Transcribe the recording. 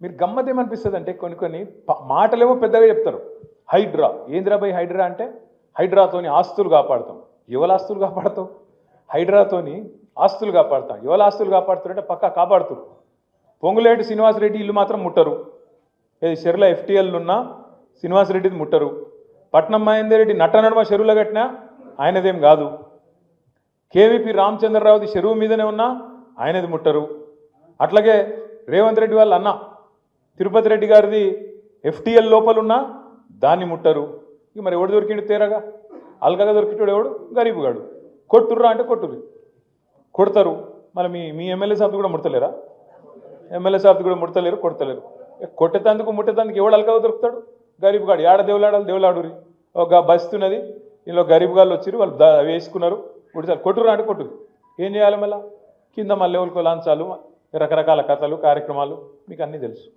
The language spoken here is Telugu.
మీరు గమ్మతేమనిపిస్తుంది అంటే కొన్ని మాటలేమో పెద్దగా చెప్తారు. హైడ్రా ఏంద్రా బై హైడ్రా అంటే హైడ్రాతోని ఆస్తులు కాపాడుతాం. ఎవల ఆస్తులు కాపాడుతాం? హైడ్రాతోని ఆస్తులు కాపాడుతాం. ఎవల ఆస్తులు కాపాడుతారంటే పక్కా కాపాడుతారు. పొంగులేటి శ్రీనివాసరెడ్డి ఇల్లు మాత్రం ముట్టరు. ఏది చెరువుల ఎఫ్టీఎల్ ఉన్న శ్రీనివాసరెడ్డిది ముట్టరు. పట్నం మహేందర్ రెడ్డి నట్టనడమ చెరువులో కట్టినా ఆయనదేం కాదు. కేవీపీ రామచంద్రరావుది చెరువు మీదనే ఉన్నా ఆయనది ముట్టరు. అట్లాగే రేవంత్ రెడ్డి వాళ్ళ అన్న తిరుపతి రెడ్డి గారిది ఎఫ్టీఎల్ లోపలున్నా దాన్ని ముట్టరు. ఇక మరి ఎవడు దొరికిండు తేరగా? అల్గగా దొరికిటాడు ఎవడు? గరీబుగాడు. కొట్టుర్రా అంటే కొట్టుర్రి కొడతారు. మళ్ళీ మీ ఎమ్మెల్యే సాబ్ది కూడా ముడతలేరా? ఎమ్మెల్యే సాబ్ది కూడా ముడతలేరు, కొడతలేరు. కొట్టేతందుకు ముట్టేతందుకు ఎవడు అల్గగా దొరుకుతాడు? గరీబుగాడు. ఏడ దేవులాడాలి దేవులాడురి. ఒక బస్తున్నది, ఇందులో గరీబుగాళ్ళు వచ్చి వాళ్ళు వేసుకున్నారు. ఉడిసారు కొట్టుర్రా అంటే కొట్టుర్రి. ఏం చేయాలి మళ్ళీ? కింద మళ్ళీ ఎవరికో లాంచాలు, రకరకాల కథలు కార్యక్రమాలు మీకు అన్నీ తెలుసు.